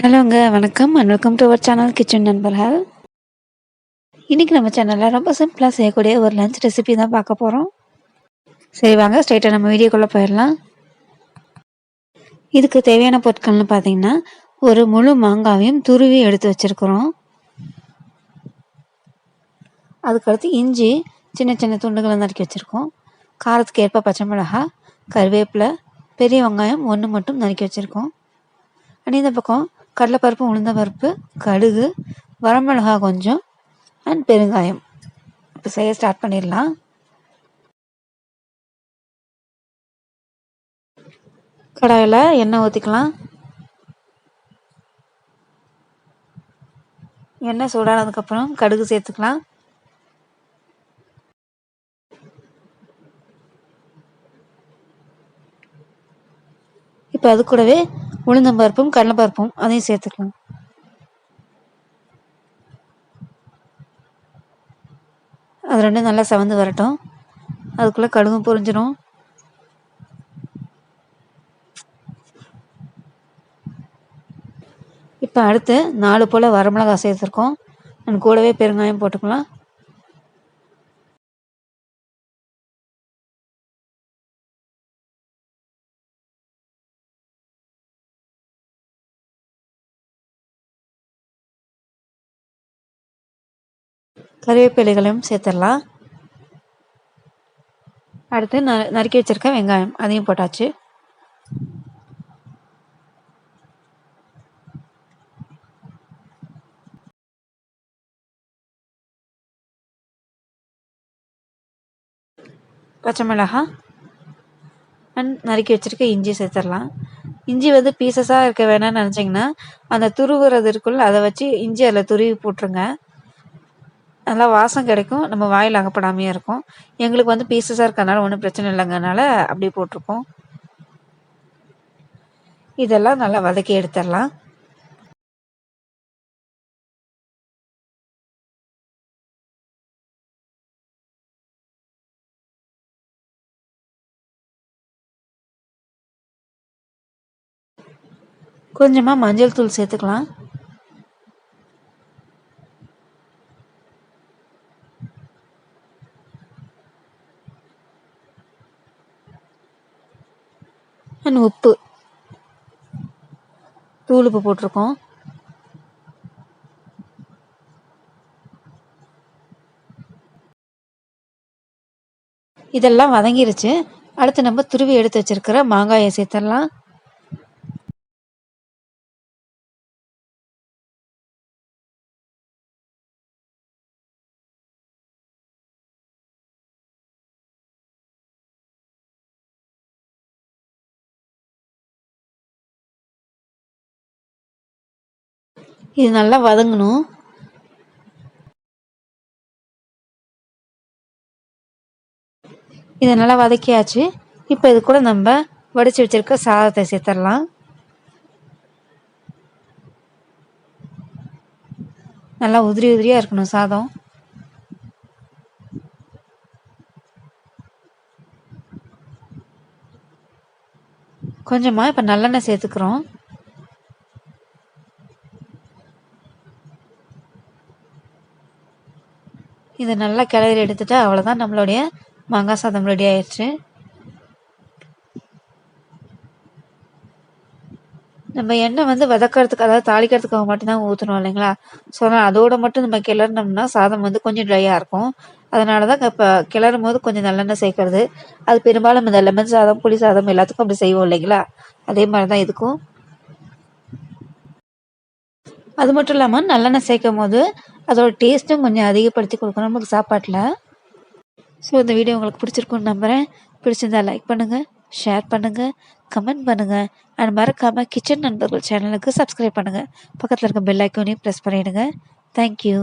ஹலோங்க, வணக்கம் and welcome to our channel kitchen நண்பர்கள். இன்றைக்கி நம்ம சேனலில் ரொம்ப சிம்பிளாக செய்யக்கூடிய ஒரு லஞ்ச் ரெசிபி தான் பார்க்க போகிறோம். சரி வாங்க ஸ்ட்ரைட்டாக நம்ம வீடியோக்குள்ளே போயிடலாம். இதுக்கு தேவையான பொருட்கள்னு பார்த்தீங்கன்னா, ஒரு முழு மாங்காவையும் துருவி எடுத்து வச்சுருக்குறோம். அதுக்கடுத்து இஞ்சி சின்ன சின்ன துண்டுகளை நறுக்கி வச்சுருக்கோம். காரத்துக்கு ஏற்ப பச்சை மிளகாய், கருவேப்பிலை, பெரிய வெங்காயம் ஒன்று மட்டும் நறுக்கி வச்சுருக்கோம். அண்ட் இந்த பக்கம் கடலைப்பருப்பு, உளுந்தம்பருப்பு, கடுகு, வரமிளகா கொஞ்சம் அண்ட் பெருங்காயம். இப்போ செய்ய ஸ்டார்ட் பண்ணிடலாம். கடாயில் எண்ணெய் ஊற்றிக்கலாம். எண்ணெய் சூடானதுக்கப்புறம் கடுகு சேர்த்துக்கலாம். இப்போ அது கூடவே உளுந்தம்பருப்பும் கடலைப்பருப்பும் அதையும் சேர்த்துக்கலாம். அது ரெண்டும் நல்லா செவந்து வரட்டும். அதுக்குள்ளே கடுகும் பொரிஞ்சிடும். இப்போ அடுத்து 4 போல் வரமிளகாய் சேர்த்துருக்கோம். நான் கூடவே பெருங்காயம் போட்டுக்கலாம். கறிவேப்பிலைகளையும் சேர்த்துடலாம். அடுத்து நறுக்கி வச்சிருக்க வெங்காயம் அதையும் போட்டாச்சு. பச்சை மிளகாய் அண்ட் நறுக்கி வச்சுருக்க இஞ்சி சேர்த்துடலாம். இஞ்சி வந்து பீசஸாக இருக்க வேணாம்னு நினச்சிங்கன்னா அந்த துருவுறது இருக்குள்ள அதை வச்சு இஞ்சி அதில் துருவி போட்டுருங்க. நல்லா வாசம் கிடைக்கும், நம்ம வாயில் அகப்படாமையே இருக்கும். எங்களுக்கு வந்து பீசஸாக இருக்கறனால ஒன்றும் பிரச்சனை இல்லைங்கனால அப்படி போட்டிருக்கோம். இதெல்லாம் நல்லா வதக்கி எடுத்துடலாம். கொஞ்சமாக மஞ்சள் தூள் சேர்த்துக்கலாம். அண்ட் உப்பு, தூள் உப்பு போட்டிருக்கோம். இதெல்லாம் வதங்கிருச்சு. அடுத்து நம்ம துருவி எடுத்து வச்சிருக்கிற மாங்காயை சேர்த்துடலாம். இது நல்லா வதங்கணும். இதை நல்லா வதக்கியாச்சு. இப்போ இது கூட நம்ம வடித்து வச்சிருக்க சாதத்தை சேர்த்துடலாம். நல்லா உதிரி உதிரியாக இருக்கணும் சாதம். கொஞ்சமாக இப்போ நல்லெண்ணெய் சேர்த்துக்கிறோம். இதை நல்லா கிளறி எடுத்துட்டா அவ்வளோதான், நம்மளுடைய மாங்காய் சாதம் ரெடி ஆயிடுச்சு. நம்ம எண்ணெய் வந்து வதக்கிறதுக்கு, அதாவது தாளிக்கிறதுக்காக மட்டும்தான் ஊற்றணும் இல்லைங்களா? ஸோ அதோட மட்டும் நம்ம கிளறினோம்னா சாதம் வந்து கொஞ்சம் ட்ரையாக இருக்கும். அதனால தான் இப்போ கிளறும் போது கொஞ்சம் நல்லெண்ணெய் சேர்க்கறது. அது பெரும்பாலும் இந்த லெமன் சாதம், புளி சாதம் எல்லாத்துக்கும் அப்படி செய்வோம் இல்லைங்களா? அதே மாதிரி தான் இதுக்கும். அது மட்டும் இல்லாமல் நல்லெண்ணெய் சேர்க்கும் போது அதோட டேஸ்ட்டும் கொஞ்சம் அதிகப்படுத்தி கொடுக்கணும் நமக்கு சாப்பாட்டில். ஸோ இந்த வீடியோ உங்களுக்கு பிடிச்சிருக்குன்னு நம்புகிறேன். பிடிச்சிருந்தா லைக் பண்ணுங்கள், ஷேர் பண்ணுங்கள், கமெண்ட் பண்ணுங்கள் அண்ட் மறக்காமல் கிச்சன் நண்பர்கள் சேனலுக்கு சப்ஸ்கிரைப் பண்ணுங்கள். பக்கத்தில் இருக்க பெல் ஐக்கானையும் ப்ரெஸ் பண்ணிவிடுங்க. தேங்க்யூ.